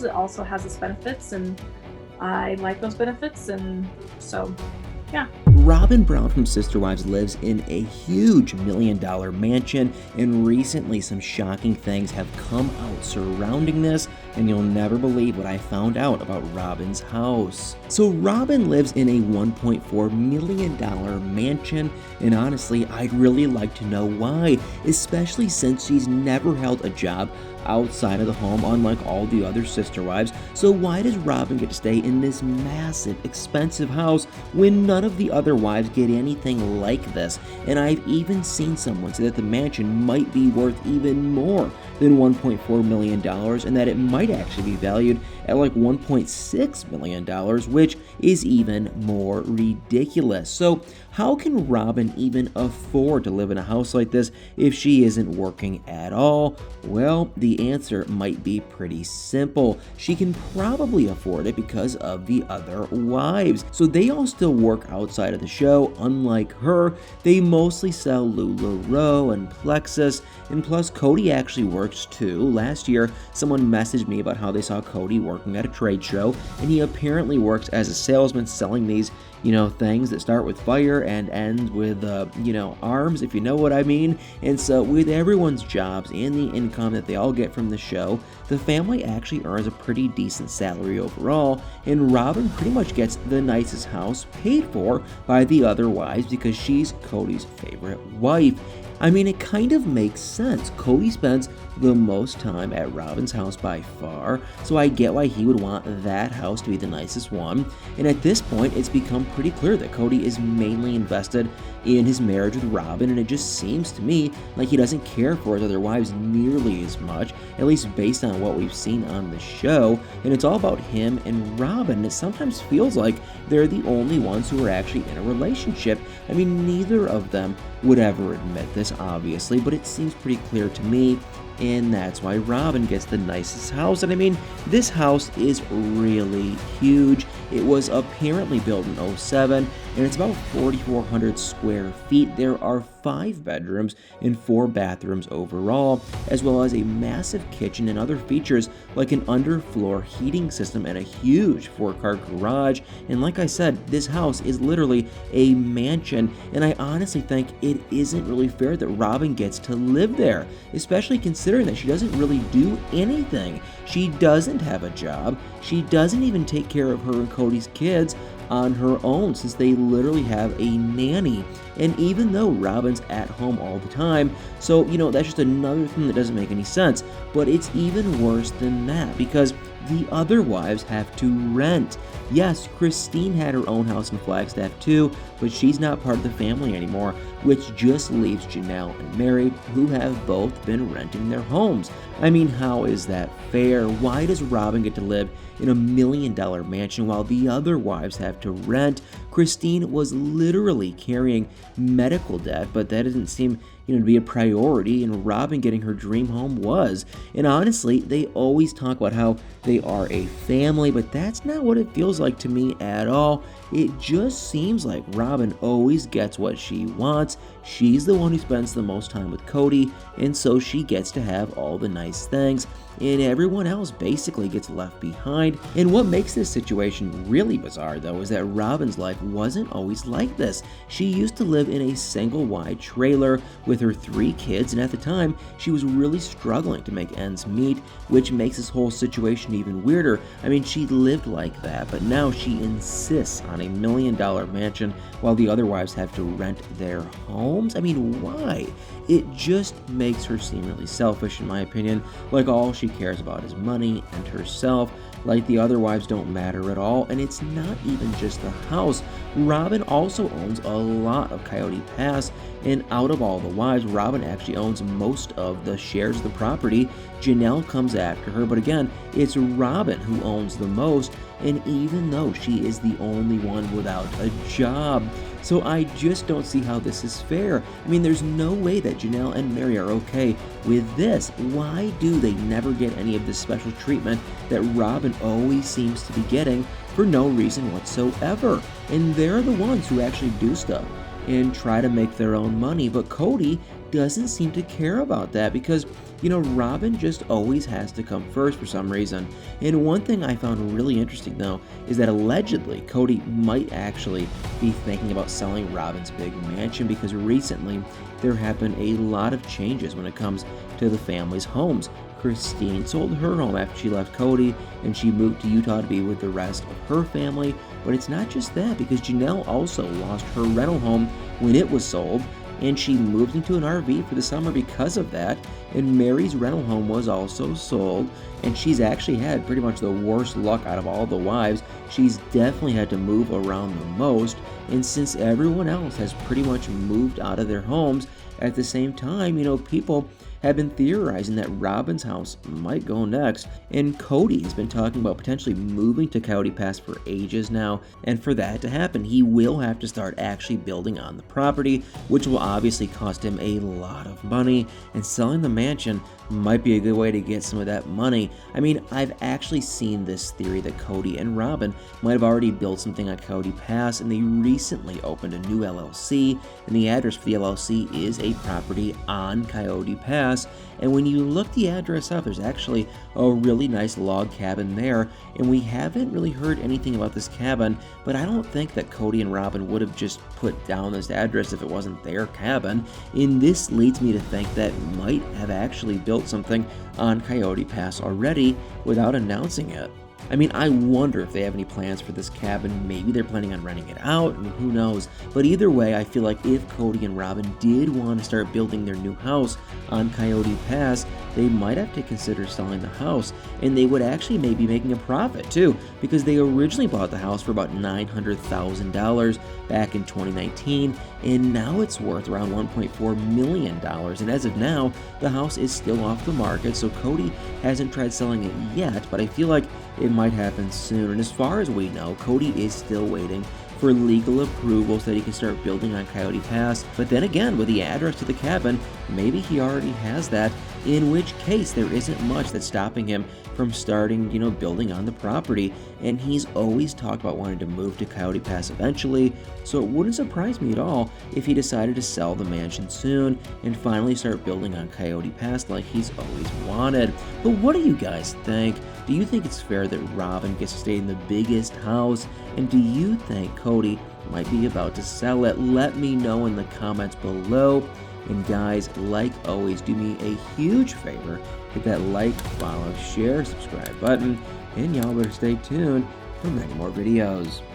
It also has its benefits, and I like those benefits, and so yeah. Robyn Brown from Sister Wives lives in a huge $1 million mansion, and recently some shocking things have come out surrounding this, and you'll never believe what I found out about Robyn's house. So Robyn lives in a $1.4 million mansion, and honestly, I'd really like to know why, especially since she's never held a job outside of the home, unlike all the other sister wives. So why does Robyn get to stay in this massive, expensive house when none of the other wives get anything like this? And I've even seen someone say that the mansion might be worth even more than $1.4 million, and that it might actually be valued at like $1.6 million, which is even more ridiculous. So how can Robyn even afford to live in a house like this if she isn't working at all? Well, the answer might be pretty simple. She can probably afford it because of the other wives. So they all still work outside of the show. Unlike her, they mostly sell LuLaRoe and Plexus, and plus Cody actually works too. Last year, someone messaged me about how they saw Cody working at a trade show, and he apparently works as a salesman selling these things that start with fire and end with, arms, if you know what I mean. And so with everyone's jobs and the income that they all get from the show, the family actually earns a pretty decent salary overall, and Robyn pretty much gets the nicest house paid for by the other wives because she's Cody's favorite wife. I mean, it kind of makes sense. Cody spends the most time at Robyn's house by far, so I get why he would want that house to be the nicest one. And at this point, it's become pretty clear that Cody is mainly invested in his marriage with Robyn, and it just seems to me like he doesn't care for his other wives nearly as much, at least based on what we've seen on the show. And it's all about him and Robyn. It sometimes feels like they're the only ones who are actually in a relationship. I mean, neither of them would ever admit this, obviously, but it seems pretty clear to me, and that's why Robyn gets the nicest house. And I mean, this house is really huge. It was apparently built in '07, and it's about 4,400 square feet. There are 5 bedrooms and 4 bathrooms overall, as well as a massive kitchen and other features like an underfloor heating system and a huge 4-car garage. And like I said, this house is literally a mansion, and I honestly think it isn't really fair that Robyn gets to live there, especially considering that she doesn't really do anything. She doesn't have a job. She doesn't even take care of her and Cody's kids on her own, since they literally have a nanny. And even though Robyn's at home all the time, so that's just another thing that doesn't make any sense. But it's even worse than that, because the other wives have to rent. Yes, Christine had her own house in Flagstaff too, but she's not part of the family anymore, which just leaves Janelle and Mary, who have both been renting their homes. I mean, how is that fair? Why does Robyn get to live in a $1 million mansion while the other wives have to rent? Christine was literally carrying medical debt, but that doesn't seem to be a priority, and Robyn getting her dream home was. And honestly, they always talk about how they are a family, but that's not what it feels like to me at all. It just seems like Robyn always gets what she wants. She's the one who spends the most time with Cody, and so she gets to have all the nice things, and everyone else basically gets left behind. And what makes this situation really bizarre, though, is that Robyn's life wasn't always like this. She used to live in a single wide trailer with her 3 kids, and at the time, she was really struggling to make ends meet, which makes this whole situation even weirder. I mean, she lived like that, but now she insists on a $1 million mansion while the other wives have to rent their homes. I mean, why? It just makes her seem really selfish, in my opinion, like all she cares about is money and herself, like the other wives don't matter at all. And it's not even just the house. Robyn also owns a lot of Coyote Pass, and out of all the wives, Robyn actually owns most of the shares of the property. Janelle comes after her, but again, it's Robyn who owns the most, and even though she is the only one without a job. So I just don't see how this is fair. I mean, there's no way that Janelle and Mary are okay with this. Why do they never get any of this special treatment that Robyn always seems to be getting for no reason whatsoever? And they're the ones who actually do stuff and try to make their own money. But Cody doesn't seem to care about that because, Robyn just always has to come first for some reason. And one thing I found really interesting, though, is that allegedly Cody might actually be thinking about selling Robyn's big mansion because recently there have been a lot of changes when it comes to the family's homes. Christine sold her home after she left Cody, and she moved to Utah to be with the rest of her family. But it's not just that, because Janelle also lost her rental home when it was sold, and she moved into an RV for the summer because of that. And Mary's rental home was also sold, and she's actually had pretty much the worst luck out of all the wives. She's definitely had to move around the most, and since everyone else has pretty much moved out of their homes at the same time, people have been theorizing that Robyn's house might go next, and Cody has been talking about potentially moving to Coyote Pass for ages now, and for that to happen, he will have to start actually building on the property, which will obviously cost him a lot of money, and selling the mansion might be a good way to get some of that money. I mean, I've actually seen this theory that Cody and Robyn might have already built something on Coyote Pass, and they recently opened a new LLC, and the address for the LLC is a property on Coyote Pass. And when you look the address up, there's actually a really nice log cabin there, and we haven't really heard anything about this cabin, but I don't think that Cody and Robyn would have just put down this address if it wasn't their cabin, and this leads me to think that might have actually built something on Coyote Pass already without announcing it. I mean, I wonder if they have any plans for this cabin. Maybe they're planning on renting it out, and who knows. But either way, I feel like if Cody and Robyn did want to start building their new house on Coyote Pass, they might have to consider selling the house, and they would actually maybe making a profit too, because they originally bought the house for about $900,000 back in 2019, and now it's worth around $1.4 million. And as of now, the house is still off the market, so Cody hasn't tried selling it yet, but I feel like it might happen soon. And as far as we know, Cody is still waiting for legal approval so that he can start building on Coyote Pass. But then again, with the address to the cabin, maybe he already has that, in which case there isn't much that's stopping him from starting, building on the property. And he's always talked about wanting to move to Coyote Pass eventually, so it wouldn't surprise me at all if he decided to sell the mansion soon and finally start building on Coyote Pass like he's always wanted. But what do you guys think? Do you think it's fair that Robyn gets to stay in the biggest house? And do you think Cody might be about to sell it? Let me know in the comments below. And guys, like always, do me a huge favor. Hit that like, follow, share, subscribe button. And y'all better stay tuned for many more videos.